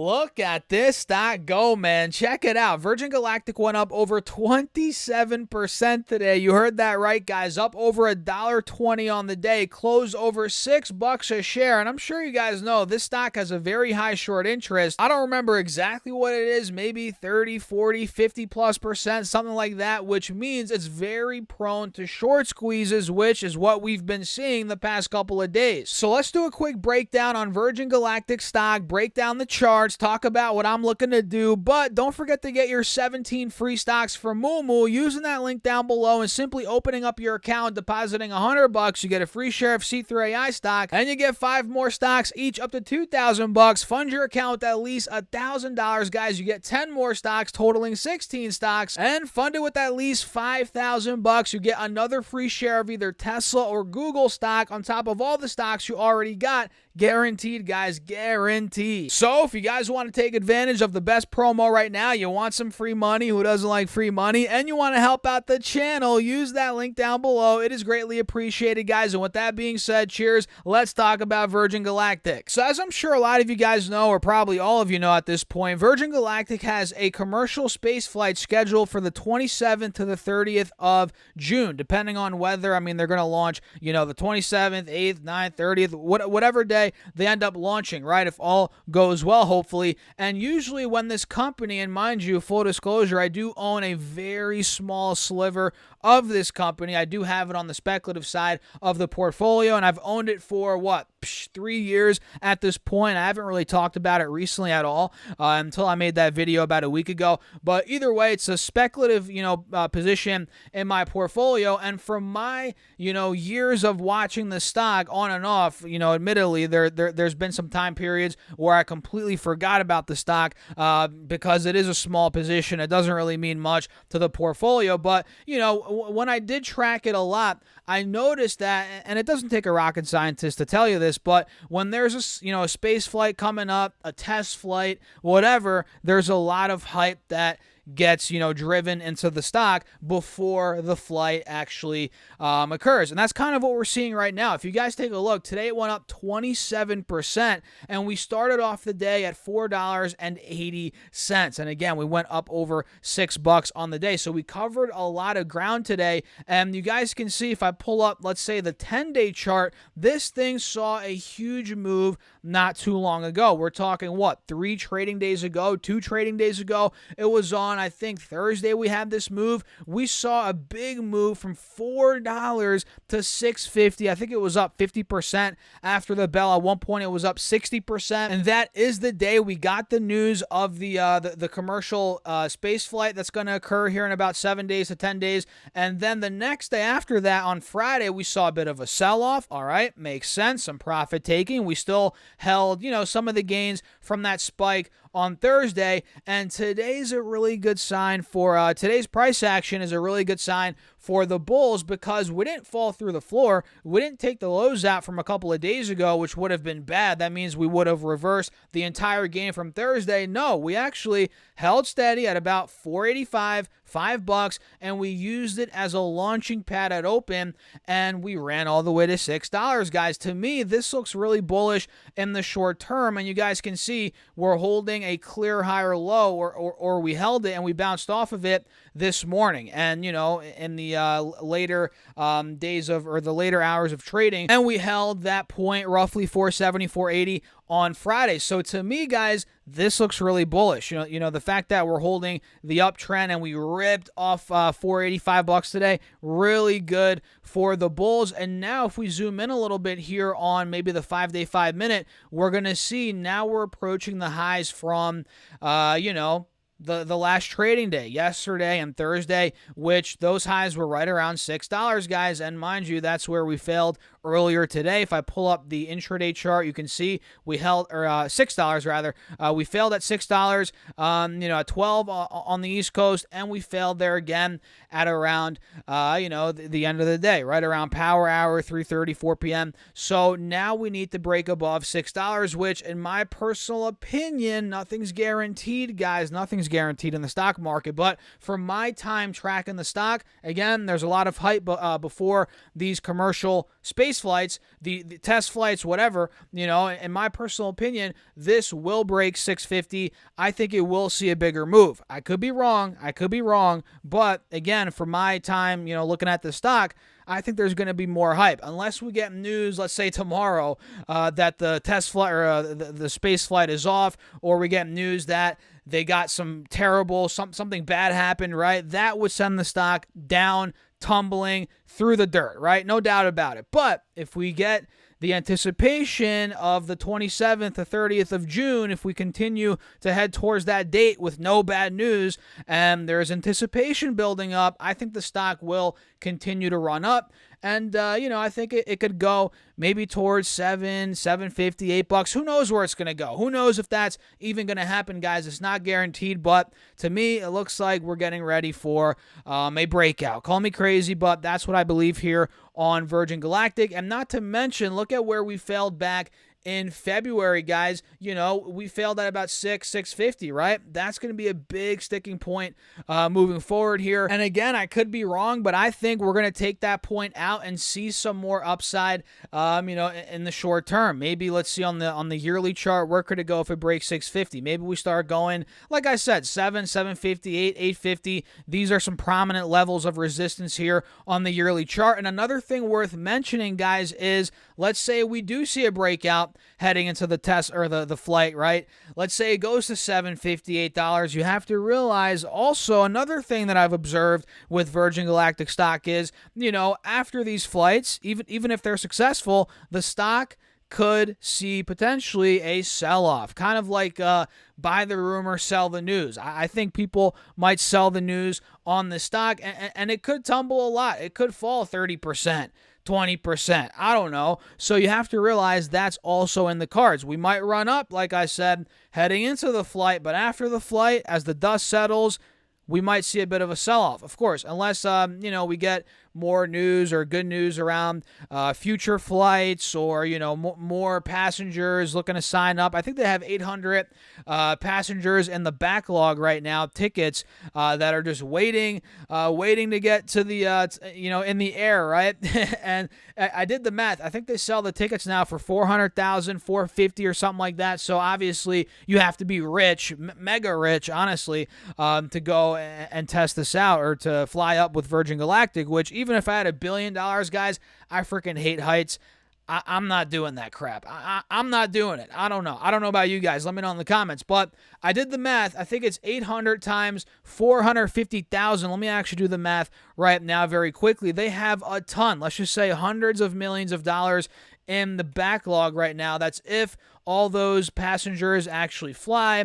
Look at this stock go, man. Check it out. Virgin Galactic went up over 27% today. You heard that right, guys. Up over $1.20 on the day. Closed over $6 a share. And I'm sure you guys know this stock has a very high short interest. I don't remember exactly what it is. Maybe 30, 40, 50 plus percent, something like that, which means it's very prone to short squeezes, which is what we've been seeing the past couple of days. So let's do a quick breakdown on Virgin Galactic stock, break down the charts, talk about what I'm looking to do, but don't forget to get your 17 free stocks from Moomoo using that link down below and simply opening up your account, depositing $100. You get a free share of C3AI stock, and you get 5 more stocks, each up to $2,000. Fund your account with at least $1,000, guys. You get 10 more stocks, totaling 16 stocks, and fund it with at least $5,000. You get another free share of either Tesla or Google stock on top of all the stocks you already got. Guaranteed, guys, guaranteed. So if you guys want to take advantage of the best promo right now, you want some free money, who doesn't like free money, and you want to help out the channel, use that link down below. It is greatly appreciated, guys. And with that being said, cheers. Let's talk about Virgin Galactic. So as I'm sure a lot of you guys know, or probably all of you know at this point, Virgin Galactic has a commercial space flight scheduled for the 27th to the 30th of June, depending on whether, they're going to launch, the 27th, 8th, 9th, 30th, whatever day they end up launching, right? If all goes well, hopefully. And usually when this company, and mind you, full disclosure, I do own a very small sliver of this company. I do have it on the speculative side of the portfolio, and I've owned it for 3 years at this point. I haven't really talked about it recently at all until I made that video about a week ago. But either way, it's a speculative, position in my portfolio. And from my, years of watching the stock on and off, admittedly, there's been some time periods where I completely forgot about the stock because it is a small position. It doesn't really mean much to the portfolio. But, when I did track it a lot, I noticed that, and it doesn't take a rocket scientist to tell you this, but when there's a space flight coming up, a test flight, whatever, there's a lot of hype that gets driven into the stock before the flight actually occurs. And that's kind of what we're seeing right now. If you guys take a look, today it went up 27%, and we started off the day at $4.80. And again, we went up over $6 on the day. So we covered a lot of ground today, and you guys can see if I pull up, let's say, the 10-day chart, this thing saw a huge move not too long ago. We're talking 3 trading days ago, 2 trading days ago. It was on, I think, Thursday we had this move. We saw a big move from $4 to $6.50. I think it was up 50% after the bell. At one point, it was up 60%. And that is the day we got the news of the commercial space flight that's going to occur here in about 7 days to 10 days. And then the next day after that, on Friday, we saw a bit of a sell-off. All right, makes sense. Some profit taking. We still held, some of the gains from that spike on Thursday, and today's a really good sign for today's price action is a really good sign for the bulls, because we didn't fall through the floor. We didn't take the lows out from a couple of days ago, which would have been bad. That means we would have reversed the entire gain from Thursday. No, we actually held steady at about $4.85, $5, and we used it as a launching pad at open, and we ran all the way to $6, guys. To me, this looks really bullish in the short term, and you guys can see we're holding a clear higher low, or we held it and we bounced off of it this morning, and in the later days of, or the later hours of trading, and we held that point roughly 470, 480 on Friday. So to me, guys, this looks really bullish. The fact that we're holding the uptrend and we ripped off $485 today, really good for the bulls. And now if we zoom in a little bit here on maybe the 5-day, 5-minute, we're going to see now we're approaching the highs from, the last trading day, yesterday and Thursday, which those highs were right around $6, guys. And mind you, that's where we failed earlier today. If I pull up the intraday chart, you can see we held, or $6 rather. We failed at $6, at 12 on the East Coast, and we failed there again at around, the end of the day, right around power hour, 3:30, 4 p.m. So now we need to break above $6, which in my personal opinion, nothing's guaranteed, guys. Nothing's guaranteed in the stock market, but for my time tracking the stock, again, there's a lot of hype before these commercial space space flights, the test flights, whatever, in my personal opinion, this will break 650. I think it will see a bigger move. I could be wrong. But again, for my time, looking at the stock, I think there's going to be more hype unless we get news, let's say tomorrow, that the test flight or the space flight is off, or we get news that they got some terrible, something bad happened, right? That would send the stock down, tumbling through the dirt, right? No doubt about it. But if we get the anticipation of the 27th to 30th of June, if we continue to head towards that date with no bad news and there's anticipation building up, I think the stock will continue to run up. And, I think it could go maybe towards $7, $7.50, $8. Who knows where it's going to go? Who knows if that's even going to happen, guys? It's not guaranteed, but to me, it looks like we're getting ready for a breakout. Call me crazy, but that's what I believe here on Virgin Galactic. And not to mention, look at where we failed back in February, guys. We failed at about 650, right? That's going to be a big sticking point moving forward here. And again, I could be wrong, but I think we're going to take that point out and see some more upside, in the short term. Maybe let's see on the yearly chart, where could it go if it breaks 650? Maybe we start going, like I said, 750, 850. These are some prominent levels of resistance here on the yearly chart. And another thing worth mentioning, guys, is let's say we do see a breakout heading into the test or the flight, right? Let's say it goes to $758. You have to realize also another thing that I've observed with Virgin Galactic stock is, after these flights, even if they're successful, the stock could see potentially a sell-off, kind of like buy the rumor, sell the news. I think people might sell the news on the stock, and it could tumble a lot. It could fall 30%. 20%. I don't know. So you have to realize that's also in the cards. We might run up, like I said, heading into the flight, but after the flight, as the dust settles, we might see a bit of a sell-off, of course, unless, we get more news or good news around future flights or, more passengers looking to sign up. I think they have 800 passengers in the backlog right now, tickets that are just waiting to get to the, in the air, right? And I did the math. I think they sell the tickets now for $400,000, $450 or something like that. So obviously you have to be rich, mega rich, honestly, to go and test this out or to fly up with Virgin Galactic, which even if I had $1 billion, guys, I freaking hate heights. I'm not doing that crap. I'm not doing it. I don't know. I don't know about you guys. Let me know in the comments. But I did the math. I think it's 800 times 450,000. Let me actually do the math right now very quickly. They have a ton, let's just say hundreds of millions of dollars in the backlog right now. That's if all those passengers actually fly,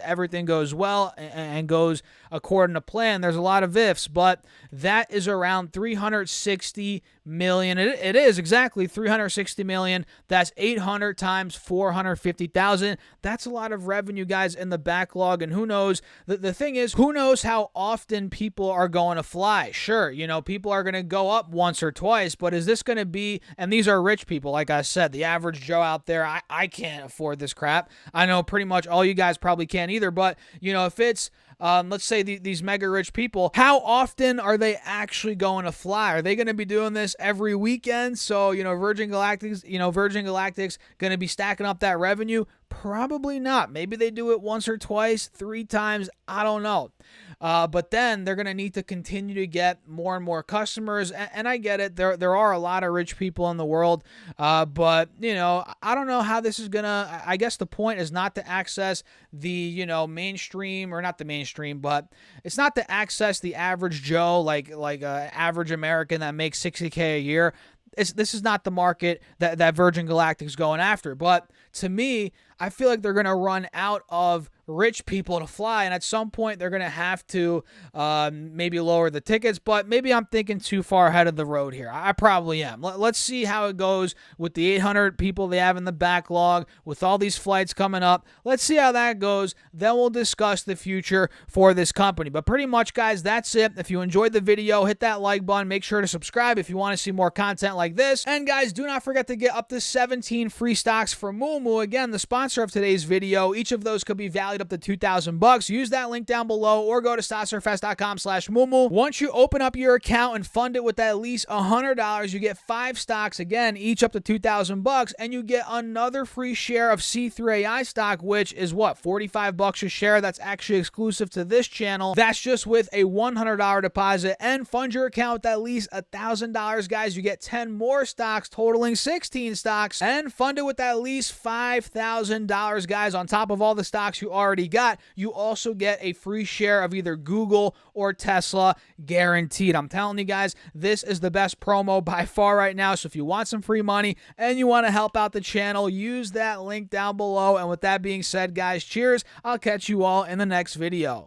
everything goes well and goes according to plan. There's a lot of ifs, but that is around 360 million. It is exactly 360 million. That's 800 times 450,000. That's a lot of revenue, guys, in the backlog. And who knows? The thing is, who knows how often people are going to fly? Sure, people are going to go up once or twice, but is this going to be, and these are rich people, like I said, the average Joe out there, I can't afford this crap. I know pretty much all you guys probably can't either, but, if it's, let's say these mega rich people, how often are they actually going to fly? Are they going to be doing this every weekend? So, Virgin Galactic's going to be stacking up that revenue? Probably not. Maybe they do it once or twice, 3 times. I don't know. But then they're going to need to continue to get more and more customers. And I get it. There are a lot of rich people in the world. But, I don't know how this is going to, I guess the point is not to access the, mainstream, or not the mainstream, but it's not to access the average Joe, like average American that makes $60K a year. This is not the market that Virgin Galactic's going after. But to me, I feel like they're going to run out of rich people to fly, and at some point they're going to have to maybe lower the tickets, but maybe I'm thinking too far ahead of the road here. I probably am. Let's see how it goes with the 800 people they have in the backlog, with all these flights coming up. Let's see how that goes. Then we'll discuss the future for this company. But pretty much, guys, that's it. If you enjoyed the video, hit that like button. Make sure to subscribe if you want to see more content like this. And guys, do not forget to get up to 17 free stocks from Moomoo. Again, the sponsor sponsor of today's video. Each of those could be valued up to $2,000. Use that link down below or go to stocksurfest.com/mumu. Once you open up your account and fund it with at least $100, you get 5 stocks, again, each up to $2,000, and you get another free share of C3AI stock, which is what, $45 a share. That's actually exclusive to this channel. That's just with a $100 deposit, and fund your account with at least $1,000, guys. You get 10 more stocks, totaling 16 stocks, and fund it with at least $5,000, guys. On top of all the stocks you already got, you also get a free share of either Google or Tesla, guaranteed. I'm telling you guys, this is the best promo by far right now. So if you want some free money and you want to help out the channel, use that link down below. And with that being said, guys, cheers. I'll catch you all in the next video.